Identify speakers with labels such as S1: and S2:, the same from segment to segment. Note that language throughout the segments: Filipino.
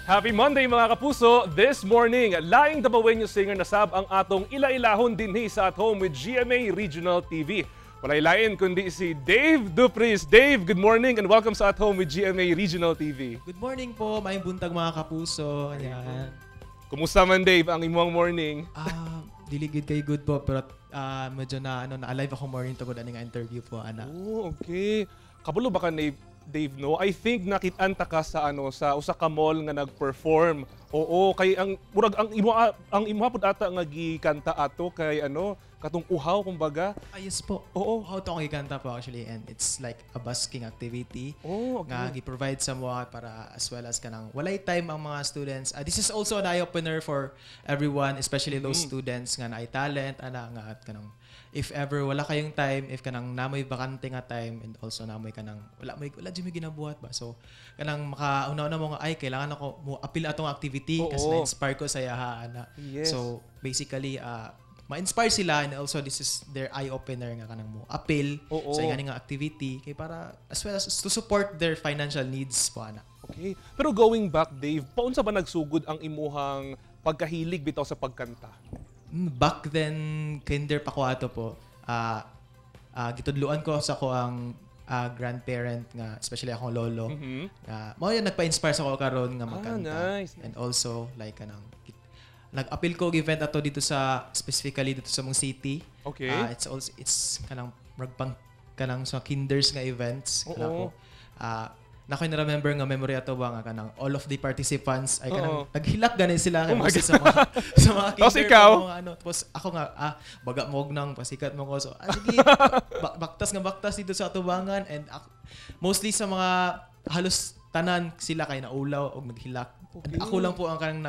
S1: Happy Monday mga kapuso! This morning, laing Dabawenyo singer na sab ang atong ila-ilahon dinhi sa At Home with GMA Regional TV. Walay lain kundi si Dave Dupris. Dave, good morning and welcome sa At Home with GMA Regional TV.
S2: Good morning po, maayong buntag mga kapuso. Ayan.
S1: Kumusta man Dave ang imong morning?
S2: Dili gid kay good po pero medyo na alive ako morning tugod ani nga interview po ana.
S1: Oh, okay. Kabulo ba ka Dave, no? I think nakitanta ka sa sa usa ka mall nga nag-perform. Oo, kay ang murag ang imuha pud ata nga gikanta ato kay katong uhaw kumbaga.
S2: Yes po.
S1: Oo,
S2: How to gikanta po actually, and it's like a busking activity.
S1: Oh, okay.
S2: Nga gi-provide sa mga para as well as kanang walay time ang mga students. This is also an eye opener for everyone, especially those students nga naay talent ana nga at kanang if ever wala kayong time, if kanang namoy bakante nga time, and also namoy kanang wala jud may ginabuhat ba, so kanang makauna-una mo nga ay kailangan ako mo appeal atong activity kasi na-inspire ko sa yaha ana.
S1: Yes.
S2: So basically ma-inspire sila, and also this is their eye opener nga kanang mo appeal sa ingani nga activity kay para as well as to support their financial needs po ana.
S1: Okay. Pero going back Dave, paunsa ba nagsugod ang imuhang pagkahilig bitaw sa pagkanta?
S2: Back then, kinder pa ko ato po, gitudluan ko sa ko ang grandparent nga, especially akong lolo. Mao yan nagpa-inspire sa ko karon nga magkanta.
S1: Nice.
S2: And also, like, nag-appeal ko event ato dito sa, specifically dito sa mong city.
S1: Okay.
S2: It's kanang kanang sa kinders nga events. Kanang nakoy na-remember nga memory ato ba nga kanang all of the participants ay kanang naghilak ganin sila sa mga
S1: Tapos ikaw?
S2: Tapos ako nga baga mo nang pasikat mo ko, so sige baktas dito sa atubangan, and mostly sa mga halos tanan sila kay naulaw og naghilak. And ako lang po ang kanang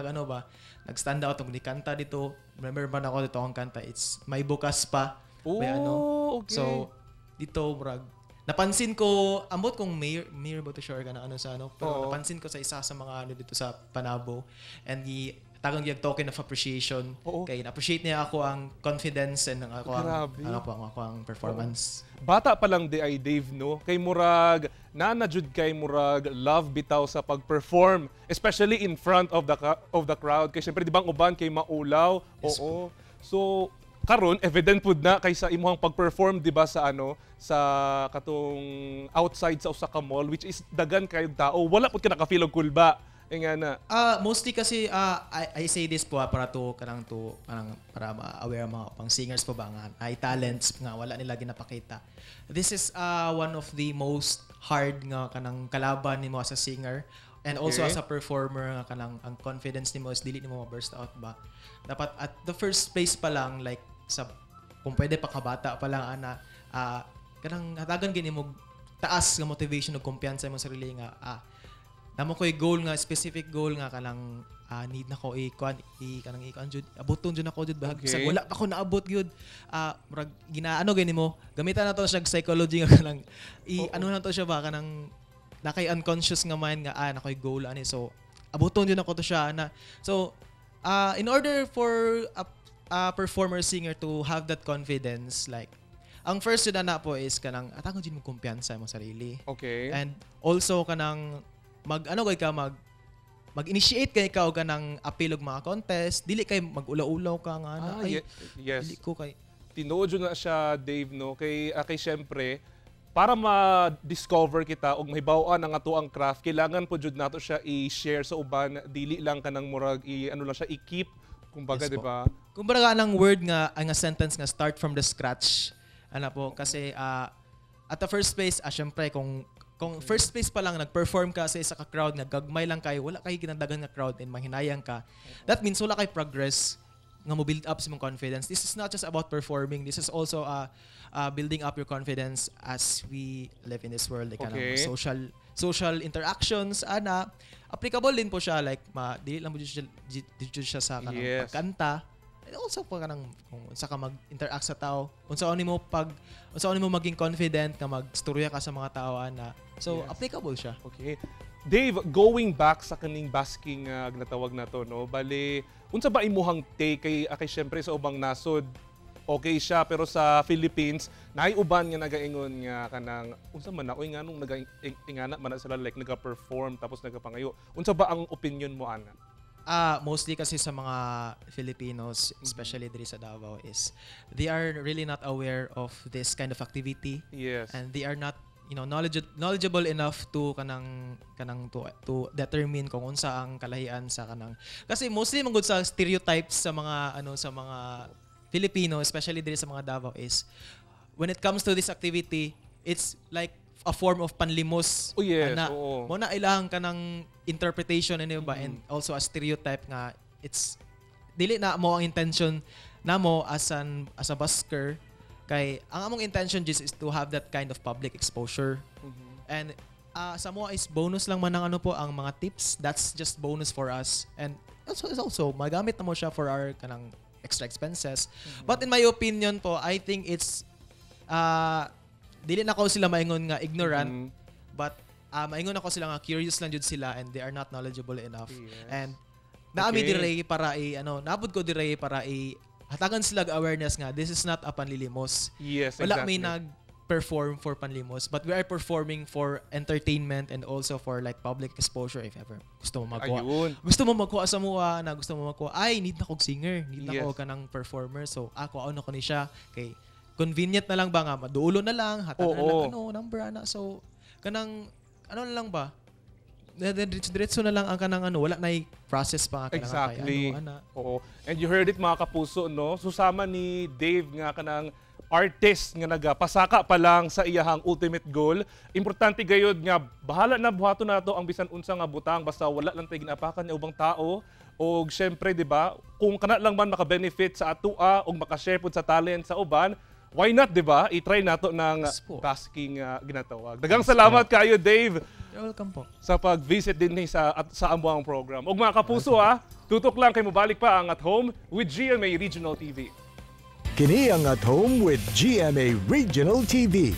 S2: nag-stand out og nikanta dito. Remember ba na ako dito ang kanta, it's May Bukas Pa. May
S1: Okay.
S2: So dito napansin ko, ambot kong mayor ba to sure ka na pero napansin ko sa isa sa mga dito sa Panabo, and tagang yung token of appreciation. Kay na-appreciate niya ako ang confidence and ako ang performance.
S1: Bata pa lang di ay Dave, no? Kay murag nanajud kay murag love bitaw sa pag-perform, especially in front of the crowd. Kay syempre di bang uban kay maulaw.
S2: Yes,
S1: So karon evident pud na kaysa imuhang pag-perform di ba sa sa katong outside sa usa ka mall, which is dagan kayong tao, wala pud ka naka-feel og kulba nga na.
S2: Mostly kasi I say this po para para ma-aware mga pang singers po ba nga ay talents nga wala nila ginapakita. This is one of the most hard nga kanang kalaban nimo as a singer, and also as a performer nga kanang ang confidence nimo is dili nimo ma-burst out ba. Dapat at the first place pa lang, like sa kung pwede pa kabata pa lang kanang hatagan gini mo taas nga motivation ug kumpiyansa mo sarili nga namo koy goal nga specific goal nga kanang need na ko kanang jud abuton jud ako jud bahag sa wala pa ko naabot gyud murag ginaano gani mo gamitan nato siya psychology nga kanang na to siya ba kanang nakay unconscious nga mind nga nakoy goal ani, so abuton jud ako to siya na. So in order for a performer singer to have that confidence, like ang first yun na po is kanang atangon jud mo kumpiyansa mo sarili.
S1: Okay.
S2: And also kanang mag-initiate kay ikaw kanang appeal og mga contest, dili kay mag-ulaw-ulaw ka nga
S1: yes.
S2: Dili ko kay
S1: tinuod jud na siya Dave, no? Kay syempre para ma-discover kita og mahibaw-an ang ato ang craft, kailangan po jud nato siya i-share sa uban, dili lang kanang murag lang siya i-keep kumbaga, di ba?
S2: Kumbaga anang word nga ang sentence nga start from the scratch. Kasi at the first place syempre kung first place pa lang nag-perform ka sa isa ka crowd nga gagmay lang kayo, wala kay ginadagan nga crowd and mahinayang ka, that means wala kay progress nga mo build up sa mong confidence. This is not just about performing, this is also building up your confidence as we live in this world, like social interactions applicable din po siya, like dili lang mo siya sa kanang pagkanta, and also pa kanang kung unsa ka mag-interact sa tao, unsaon nimo maging confident ka magstorya ka sa mga tao so applicable siya.
S1: Okay. Dave, going back sa kaning basking gnatawag na to, no? Bali, unsa ba imuhang take kay syempre sa ubang nasod okay siya, pero sa Philippines naiuban nga nagaingon nga kanang unsa man na oy nganong nagaingana man na sila like naga-perform tapos nagapangayo. Unsa ba ang opinion mo ana?
S2: Mostly kasi sa mga Filipinos, especially diri sa Davao, is they are really not aware of this kind of activity.
S1: Yes.
S2: And they are not, you know, knowledgeable enough to to determine kung unsa ang kalahian sa kanang, kasi mostly manggod sa stereotypes sa mga sa mga Filipino, especially diri sa mga Davao, is when it comes to this activity, it's like a form of panlimos.
S1: Oh yes,
S2: Mo na ilang kanang interpretation ba, and also a stereotype nga it's dili na mo ang intention namo as a busker, kay ang among intention just is to have that kind of public exposure. And sa mo is bonus lang man ang ang mga tips. That's just bonus for us, and also magamit na mo siya for our kanang extra expenses. But in my opinion po, I think it's dili na ko sila maingon nga ignorant, but maingon ako sila nga curious lang jud sila, and they are not knowledgeable enough.
S1: Yes.
S2: And naami dire para naabot ko dire para hatagan sila awareness nga this is not a panlilimos.
S1: Yes,
S2: Wala
S1: exactly.
S2: may nag-perform for panlimos, but we are performing for entertainment and also for like public exposure if ever gusto mo magkuha.
S1: Ayun.
S2: Gusto mo magkuha sa mua na gusto mo magkuha, ay need na kog singer, need na
S1: Yes.
S2: ko kanang performer, so ako ko ni siya kay convenient na lang ba nga maduulo na lang hatagan na lang number ana, so kanang na lang ba diretso na lang ang kanang wala na process pa nga kanang
S1: Exactly.
S2: kay ana.
S1: Oo. And you heard it mga kapuso, no? Susama ni Dave nga kanang artist nga nagapasaka pa lang sa iyahang ultimate goal. Importante gayud nga bahala na buhaton nato ang bisan unsa nga butang basta wala lang tay ginapakan nga ubang tao. Og syempre, di ba, kung kana lang man maka-benefit sa atua o maka-share pud sa talent sa uban, why not, di ba? I-try nato ng tasking ginatawag. Daghang salamat kayo, Dave,
S2: You're welcome po.
S1: sa pag-visit din sa among program. Og mga kapuso, tutok lang kay mobalik pa ang At Home with GMA Regional TV.
S3: Kini ang At Home with GMA Regional TV.